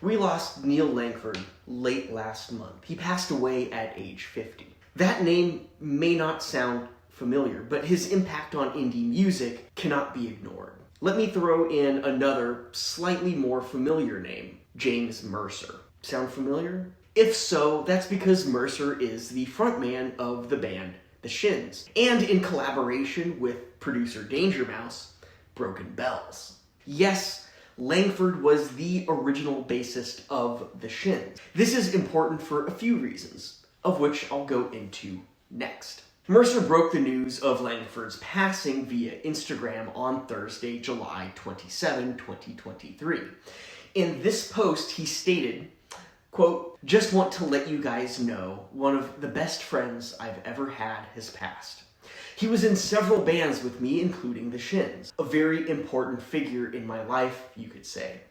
We lost Neal Langford late last month. He passed away at age 50. That name may not sound familiar, but his impact on indie music cannot be ignored. Let me throw in another, slightly more familiar name, James Mercer. Sound familiar? If so, that's because Mercer is the frontman of the band The Shins, and in collaboration with producer Danger Mouse, Broken Bells. Yes, Langford was the original bassist of The Shins. This is important for a few reasons, of which I'll go into next. Mercer broke the news of Langford's passing via Instagram on Thursday, July 27, 2023. In this post, he stated, quote, "Just want to let you guys know one of the best friends I've ever had has passed. He was in several bands with me, including The Shins. A very important figure in my life, you could say.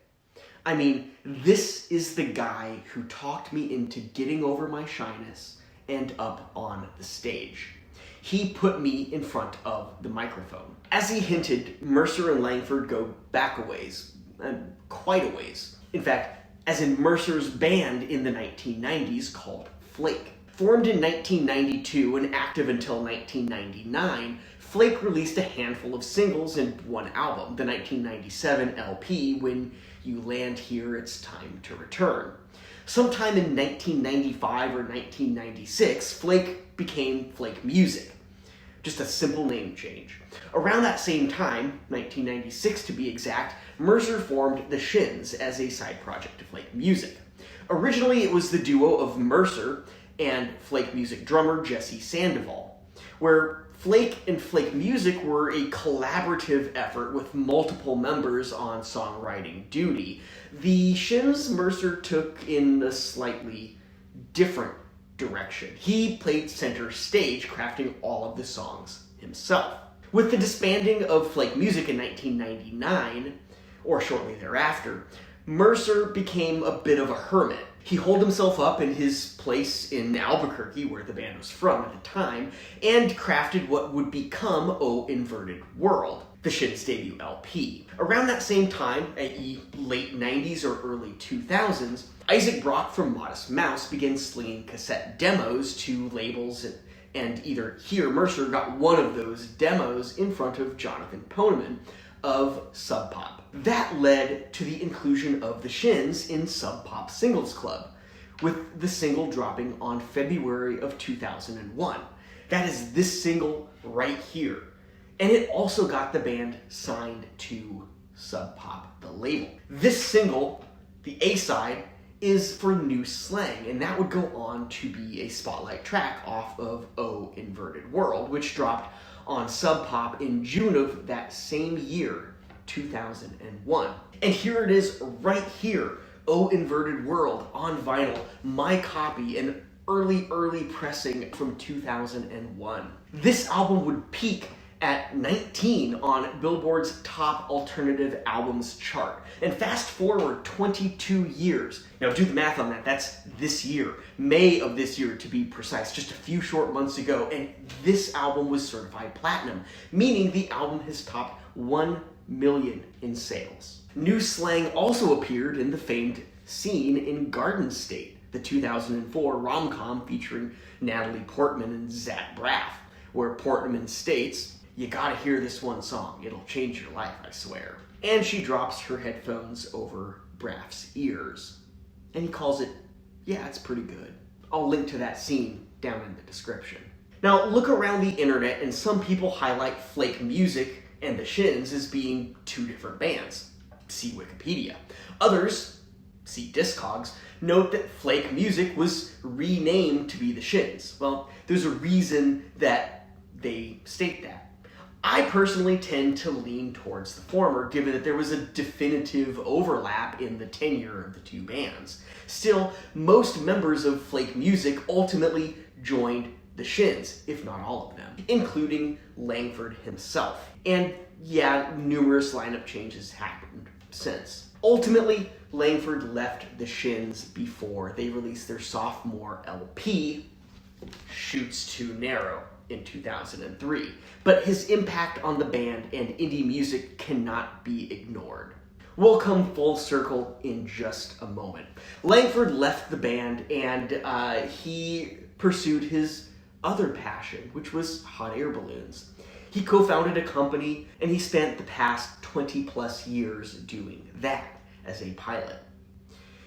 I mean, this is the guy who talked me into getting over my shyness and up on the stage. He put me in front of the microphone." As he hinted, Mercer and Langford go back a ways, quite a ways. In fact, as in Mercer's band in the 1990s called Flake. Formed in 1992 and active until 1999, Flake released a handful of singles and one album, the 1997 LP, When You Land Here, It's Time to Return. Sometime in 1995 or 1996, Flake became Flake Music. Just a simple name change. Around that same time, 1996 to be exact, Mercer formed The Shins as a side project to Flake Music. Originally, it was the duo of Mercer and Flake Music drummer Jesse Sandoval, where Flake and Flake Music were a collaborative effort with multiple members on songwriting duty. The Shins Mercer took in a slightly different direction. He played center stage, crafting all of the songs himself. With the disbanding of Flake Music in 1999, or shortly thereafter, Mercer became a bit of a hermit. He holed himself up in his place in Albuquerque, where the band was from at the time, and crafted what would become O Inverted World, the Shins' debut LP. Around that same time, i.e. late 90s or early 2000s, Isaac Brock from Modest Mouse began slinging cassette demos to labels, and either he or Mercer got one of those demos in front of Jonathan Poneman of Sub Pop. That led to the inclusion of The Shins in Sub Pop Singles Club, with the single dropping on February of 2001. That is this single right here. And it also got the band signed to Sub Pop, the label. This single, the A-side, is for New Slang, and that would go on to be a spotlight track off of O Inverted World, which dropped on Sub Pop in June of that same year, 2001. And here it is right here, O Inverted World on vinyl, my copy, an early pressing from 2001. This album would peak at 19 on Billboard's Top Alternative Albums chart. And fast forward 22 years. Now do the math on that, that's this year. May of this year to be precise, just a few short months ago, and this album was certified platinum, meaning the album has topped 1 million in sales. New Slang also appeared in the famed scene in Garden State, the 2004 rom-com featuring Natalie Portman and Zach Braff, where Portman states, "You gotta hear this one song, it'll change your life, I swear." And she drops her headphones over Braff's ears. And he calls it, "Yeah, it's pretty good." I'll link to that scene down in the description. Now, look around the internet and some people highlight Flake Music and The Shins as being two different bands. See Wikipedia. Others, see Discogs, note that Flake Music was renamed to be The Shins. Well, there's a reason that they state that. I personally tend to lean towards the former, given that there was a definitive overlap in the tenure of the two bands. Still, most members of Flake Music ultimately joined The Shins, if not all of them, including Langford himself. And yeah, numerous lineup changes happened since. Ultimately, Langford left The Shins before they released their sophomore LP, Chutes Too Narrow, in 2003, but his impact on the band and indie music cannot be ignored. We'll come full circle in just a moment. Langford left the band and he pursued his other passion, which was hot air balloons. He co-founded a company and he spent the past 20 plus years doing that as a pilot.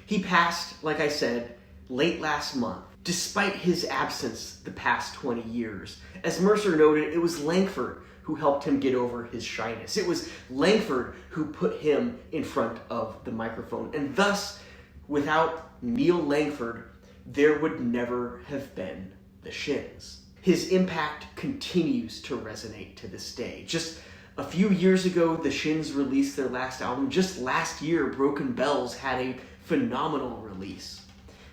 He passed, like I said, late last month. Despite his absence the past 20 years, as Mercer noted, it was Langford who helped him get over his shyness. It was Langford who put him in front of the microphone. And thus, without Neal Langford, there would never have been the Shins. His impact continues to resonate to this day. Just a few years ago, the Shins released their last album. Just last year, Broken Bells had a phenomenal release.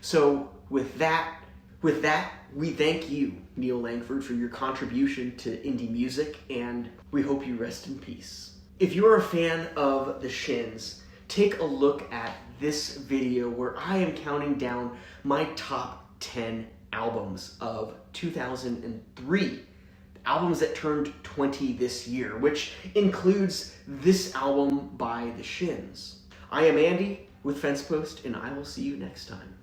So with that, we thank you, Neal Langford, for your contribution to indie music, and we hope you rest in peace. If you're a fan of the Shins, take a look at this video where I am counting down my top 10 albums of 2003. Albums that turned 20 this year, which includes this album by the Shins. I am Andy with Fence Post, and I will see you next time.